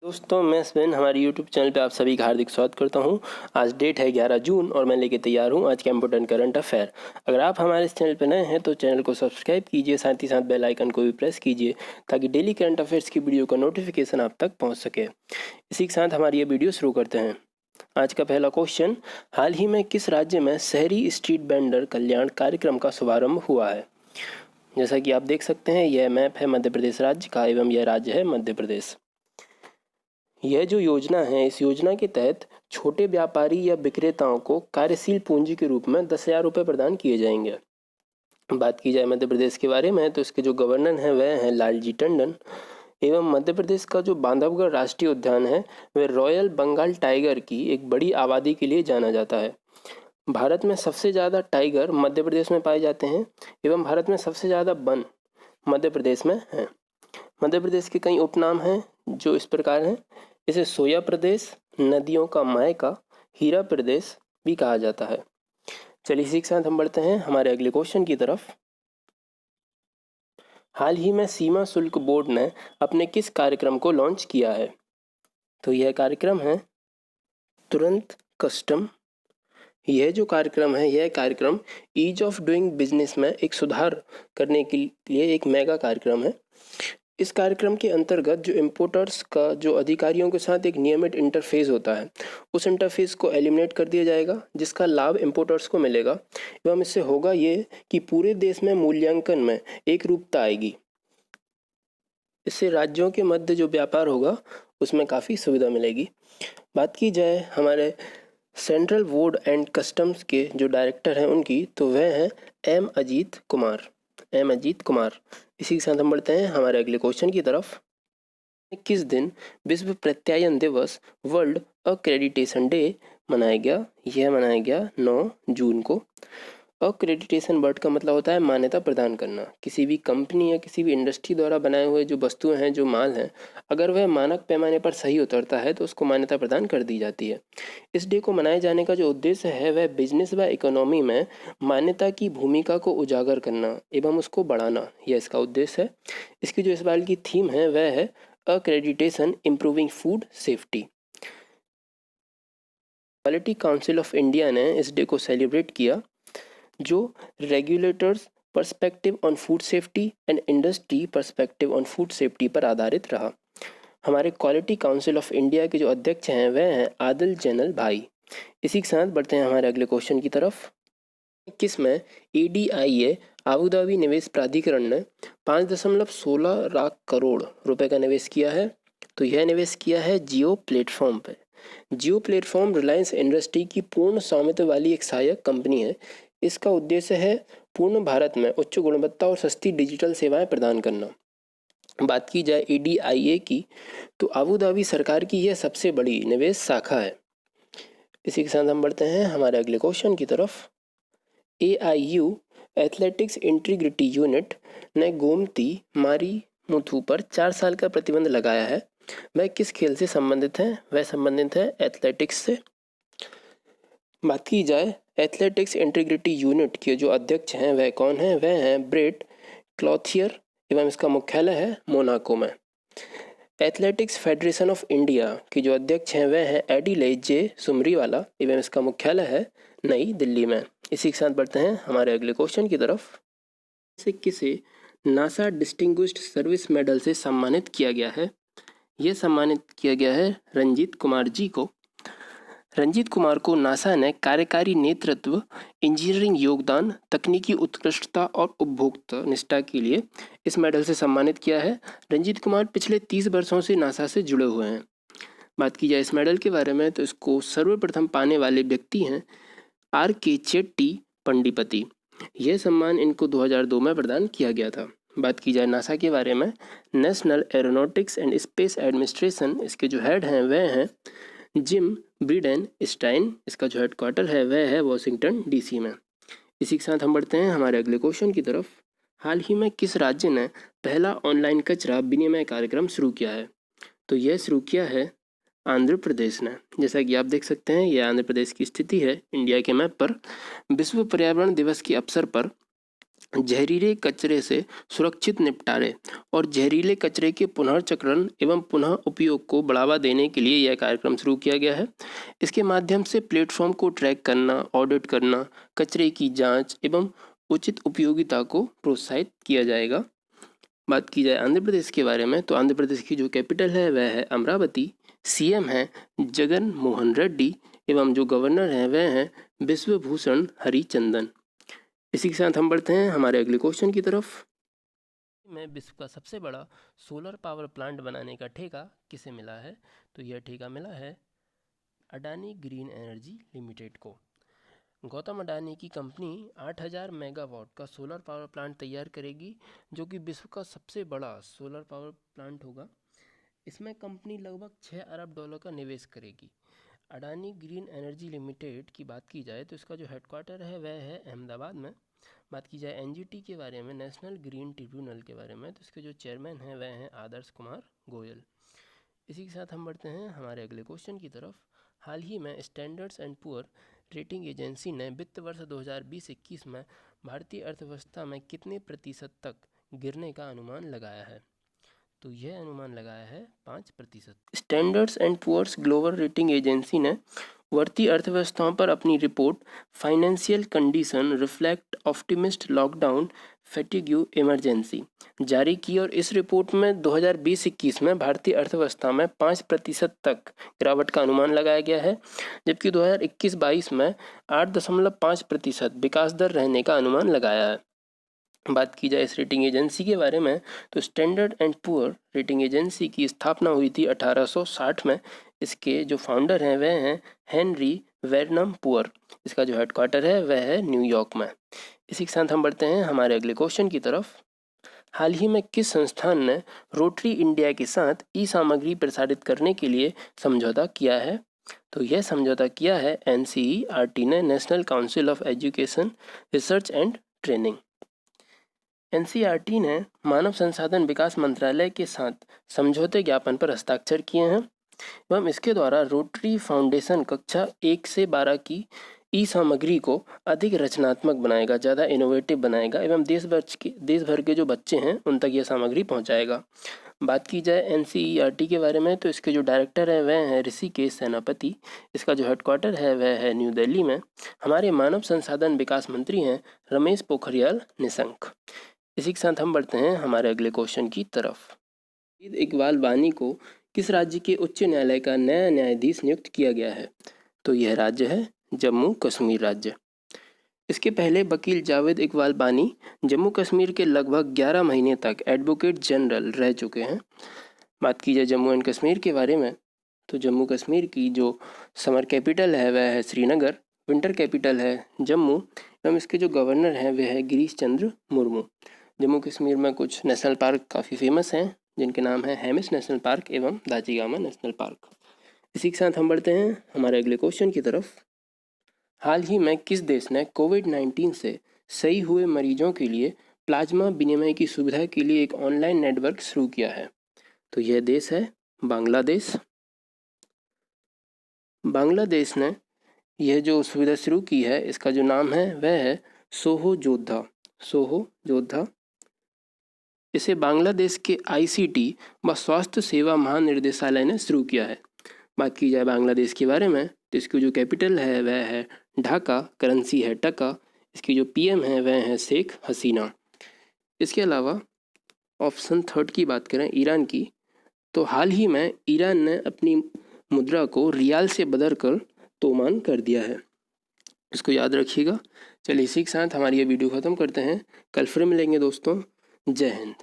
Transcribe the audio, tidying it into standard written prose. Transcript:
दोस्तों मैं स्पेन हमारे यूट्यूब चैनल पे आप सभी का हार्दिक स्वागत करता हूं। आज डेट है 11 जून और मैं लेके तैयार हूं आज का इम्पोर्टेंट करंट अफेयर। अगर आप हमारे इस चैनल पे नए हैं तो चैनल को सब्सक्राइब कीजिए, साथ ही साथ बेल आइकन को भी प्रेस कीजिए ताकि डेली करंट अफेयर्स की वीडियो का नोटिफिकेशन आप तक पहुँच सके। इसी के साथ हमारी ये वीडियो शुरू करते हैं। आज का पहला क्वेश्चन, हाल ही में किस राज्य में शहरी स्ट्रीट वेंडर कल्याण कार्यक्रम का शुभारंभ हुआ है? जैसा कि आप देख सकते हैं यह मैप है मध्य प्रदेश राज्य का एवं यह राज्य है मध्य प्रदेश। यह जो योजना है, इस योजना के तहत छोटे व्यापारी या विक्रेताओं को कार्यशील पूंजी के रूप में 10,000 रुपये प्रदान किए जाएंगे। बात की जाए मध्य प्रदेश के बारे में तो इसके जो गवर्नर हैं वह हैं लालजी टंडन एवं मध्य प्रदेश का जो बांधवगढ़ राष्ट्रीय उद्यान है वह रॉयल बंगाल टाइगर की एक बड़ी आबादी के लिए जाना जाता है। भारत में सबसे ज़्यादा टाइगर मध्य प्रदेश में पाए जाते हैं एवं भारत में सबसे ज़्यादा वन मध्य प्रदेश में हैं। मध्य प्रदेश के कई उपनाम हैं जो इस प्रकार हैं। इसे सोया प्रदेश, नदियों का मायका, हीरा प्रदेश भी कहा जाता है। चलिए इसी के साथ हम बढ़ते हैं हमारे अगले क्वेश्चन की तरफ। हाल ही में सीमा शुल्क बोर्ड ने अपने किस कार्यक्रम को लॉन्च किया है? तो यह कार्यक्रम है तुरंत कस्टम। यह जो कार्यक्रम है यह कार्यक्रम ईज ऑफ डूइंग बिजनेस में एक सुधार करने के लिए एक मेगा कार्यक्रम है। इस कार्यक्रम के अंतर्गत जो इम्पोर्टर्स का जो अधिकारियों के साथ एक नियमित इंटरफेस होता है उस इंटरफेस को एलिमिनेट कर दिया जाएगा, जिसका लाभ इम्पोर्टर्स को मिलेगा एवं इससे होगा ये कि पूरे देश में मूल्यांकन में एक रूपता आएगी। इससे राज्यों के मध्य जो व्यापार होगा उसमें काफ़ी सुविधा मिलेगी। बात की जाए हमारे सेंट्रल बोर्ड एंड कस्टम्स के जो डायरेक्टर हैं उनकी, तो वह हैं एम अजीत कुमार। इसी के साथ हम बढ़ते हैं हमारे अगले क्वेश्चन की तरफ। किस दिन विश्व प्रत्यायन दिवस वर्ल्ड अक्रेडिटेशन डे मनाया गया? यह मनाया गया 9 जून को। अक्रेडिटेशन वर्ड का मतलब होता है मान्यता प्रदान करना। किसी भी कंपनी या किसी भी इंडस्ट्री द्वारा बनाए हुए जो वस्तुएं हैं, जो माल हैं, अगर वह मानक पैमाने पर सही उतरता है तो उसको मान्यता प्रदान कर दी जाती है। इस डे को मनाए जाने का जो उद्देश्य है वह बिजनेस व इकोनॉमी में मान्यता की भूमिका को उजागर करना एवं उसको बढ़ाना, यह इसका उद्देश्य है। इसकी जो इस बार की थीम है वह है accreditation improving food safety. Quality council of India ने इस डे को सेलिब्रेट किया जो regulators perspective on food safety and industry perspective on food safety पर आधारित रहा। हमारे क्वालिटी काउंसिल ऑफ इंडिया के जो अध्यक्ष हैं वह हैं आदिल जैनल भाई। इसी के साथ बढ़ते हैं हमारे अगले क्वेश्चन की तरफ। किसमें ADIA आबू धाबी निवेश प्राधिकरण ने 5.16 लाख करोड़ रुपए का निवेश किया है? तो यह निवेश किया है जियो प्लेटफॉर्म पे। जियो प्लेटफॉर्म रिलायंस इंडस्ट्री की पूर्ण स्वामित्व वाली एक सहायक कंपनी है। इसका उद्देश्य है पूर्ण भारत में उच्च गुणवत्ता और सस्ती डिजिटल सेवाएं प्रदान करना। बात की जाए ADIA की तो आबू धाबी सरकार की यह सबसे बड़ी निवेश शाखा है। इसी के साथ हम बढ़ते हैं हमारे अगले क्वेश्चन की तरफ। AIU एथलेटिक्स इंटीग्रिटी यूनिट ने गोमती मारी मुथु पर 4 साल का प्रतिबंध लगाया है। वह किस खेल से संबंधित है? वह संबंधित है एथलेटिक्स से। बात की जाए एथलेटिक्स इंटीग्रिटी यूनिट के जो अध्यक्ष हैं वह कौन है? वह हैं ब्रेट क्लॉथियर एवं इसका मुख्यालय है मोनाको में। एथलेटिक्स फेडरेशन ऑफ इंडिया के जो अध्यक्ष हैं वह हैं एडिले जे सुमरीवाला एवं इसका मुख्यालय है नई दिल्ली में। इसी के साथ बढ़ते हैं हमारे अगले क्वेश्चन की तरफ। किसे नासा डिस्टिंग्विश्ड सर्विस मेडल से सम्मानित किया गया है? यह सम्मानित किया गया है रंजीत कुमार जी को। रंजीत कुमार को नासा ने कार्यकारी नेतृत्व, इंजीनियरिंग योगदान, तकनीकी उत्कृष्टता और उपभोक्ता निष्ठा के लिए इस मेडल से सम्मानित किया है। रंजीत कुमार पिछले 30 वर्षों से नासा से जुड़े हुए हैं। बात की जाए इस मेडल के बारे में तो इसको सर्वप्रथम पाने वाले व्यक्ति हैं RK चेट्टी पंडिपति। यह सम्मान इनको 2002 में प्रदान किया गया था। बात की जाए नासा के बारे में, national aeronautics and space administration, इसके जो हेड हैं वह हैं जिम ब्रिडेन स्टाइन। इसका जो हेडक्वार्टर है वह है वॉशिंगटन DC में। इसी के साथ हम बढ़ते हैं हमारे अगले क्वेश्चन की तरफ। हाल ही में किस राज्य ने पहला ऑनलाइन कचरा विनिमय कार्यक्रम शुरू किया है? तो यह शुरू किया है आंध्र प्रदेश ने। जैसा कि आप देख सकते हैं यह आंध्र प्रदेश की स्थिति है इंडिया के मैप पर। विश्व पर्यावरण दिवस के अवसर पर जहरीले कचरे से सुरक्षित निपटारे और जहरीले कचरे के पुनर्चक्रण एवं पुनः उपयोग को बढ़ावा देने के लिए यह कार्यक्रम शुरू किया गया है। इसके माध्यम से प्लेटफॉर्म को ट्रैक करना, ऑडिट करना, कचरे की जांच एवं उचित उपयोगिता को प्रोत्साहित किया जाएगा। बात की जाए आंध्र प्रदेश के बारे में, तो आंध्र प्रदेश की जो कैपिटल है वह है अमरावती। सीएम है जगन मोहन रेड्डी एवं जो गवर्नर हैं वह हैं बिश्वभूषण हरिचंदन। इसी के साथ हम बढ़ते हैं हमारे अगले क्वेश्चन की तरफ। में विश्व का सबसे बड़ा सोलर पावर प्लांट बनाने का ठेका किसे मिला है? तो यह ठेका मिला है अडानी ग्रीन एनर्जी लिमिटेड को। गौतम अडानी की कंपनी 8000 मेगावाट का सोलर पावर प्लांट तैयार करेगी, जो कि विश्व का सबसे बड़ा सोलर पावर प्लांट होगा। इसमें कंपनी लगभग 6 अरब डॉलर का निवेश करेगी। अडानी ग्रीन एनर्जी लिमिटेड की बात की जाए तो इसका जो हेडक्वार्टर है वह है अहमदाबाद में। बात की जाए एनजीटी के बारे में, नेशनल ग्रीन ट्रिब्यूनल के बारे में, तो इसके जो चेयरमैन हैं वह हैं आदर्श कुमार गोयल। इसी के साथ हम बढ़ते हैं हमारे अगले क्वेश्चन की तरफ। हाल ही में standards and poor rating agency ने वित्त वर्ष 2020-21 में भारतीय अर्थव्यवस्था में कितने प्रतिशत तक गिरने का अनुमान लगाया है? तो यह अनुमान लगाया है 5%। Standards and Poor's global rating agency ने उभरती अर्थव्यवस्थाओं पर अपनी report financial condition reflect optimist lockdown fatigue emergency जारी की और इस रिपोर्ट में 2020-21 में भारतीय अर्थव्यवस्था में 5% तक गिरावट का अनुमान लगाया गया है, जबकि 2021-22 में 8.5% विकास दर रहने का अनुमान लगाया है। बात की जाए इस रेटिंग एजेंसी के बारे में, तो standard and poor rating agency की स्थापना हुई थी 1860 में। इसके जो फाउंडर हैं वह हैं हेनरी वेरनम पुअर। इसका जो हेडक्वार्टर है वह है न्यूयॉर्क में। इसी के साथ हम बढ़ते हैं हमारे अगले क्वेश्चन की तरफ। हाल ही में किस संस्थान ने रोटरी इंडिया के साथ ई सामग्री प्रसारित करने के लिए समझौता किया है? तो यह समझौता किया है NCERT ने, national council of education research and training. NCERT ने मानव संसाधन विकास मंत्रालय के साथ समझौते ज्ञापन पर हस्ताक्षर किए हैं एवं इसके द्वारा रोटरी फाउंडेशन कक्षा 1 से 12 की ई सामग्री को अधिक रचनात्मक बनाएगा, ज़्यादा इनोवेटिव बनाएगा एवं देश भर के जो बच्चे हैं उन तक यह सामग्री पहुंचाएगा। बात की जाए NCERT के बारे में, तो इसके जो डायरेक्टर हैं वह हैं ऋषिकेश सेनापति। इसका जो हेडक्वार्टर है वह है न्यू दिल्ली में। हमारे मानव संसाधन विकास मंत्री हैं रमेश पोखरियाल निशंक। इसी के साथ हम बढ़ते हैं हमारे अगले क्वेश्चन की तरफ। इकबाल वानी को किस राज्य के उच्च न्यायालय का नया न्यायाधीश नियुक्त किया गया है? तो यह राज्य है जम्मू कश्मीर राज्य। इसके पहले वकील जावेद इकबाल बानी जम्मू कश्मीर के लगभग 11 महीने तक एडवोकेट जनरल रह चुके हैं। बात की जाए जम्मू एंड कश्मीर के बारे में, तो जम्मू कश्मीर की जो समर कैपिटल है वह है श्रीनगर, विंटर कैपिटल है जम्मू एवं इसके जो गवर्नर हैं वह है गिरीश चंद्र मुर्मू। जम्मू कश्मीर में कुछ नेशनल पार्क काफ़ी फेमस हैं, जिनके नाम हैं हेमिस नेशनल पार्क एवं दाजिगामा नेशनल पार्क। इसी के साथ हम बढ़ते हैं हमारे अगले क्वेश्चन की तरफ। हाल ही में किस देश ने कोविड-19 से सही हुए मरीजों के लिए प्लाज्मा विनिमय की सुविधा के लिए एक ऑनलाइन नेटवर्क शुरू किया है? तो यह देश है बांग्लादेश। बांग्लादेश ने यह जो सुविधा शुरू की है इसका जो नाम है वह है सोहो जोधा। इसे बांग्लादेश के ICT व स्वास्थ्य सेवा महानिर्देशालय ने शुरू किया है। बात की जाए बांग्लादेश के बारे में, तो इसकी जो कैपिटल है वह है ढाका, करेंसी है टका, इसकी जो PM है वह है शेख हसीना। इसके अलावा ऑप्शन 3 की बात करें ईरान की, तो हाल ही में ईरान ने अपनी मुद्रा को रियाल से बदलकर तोमान कर दिया है, इसको याद रखिएगा। चलिए इसी के साथ हमारी ये वीडियो ख़त्म करते हैं, कल फिर मिलेंगे दोस्तों। जय हिंद।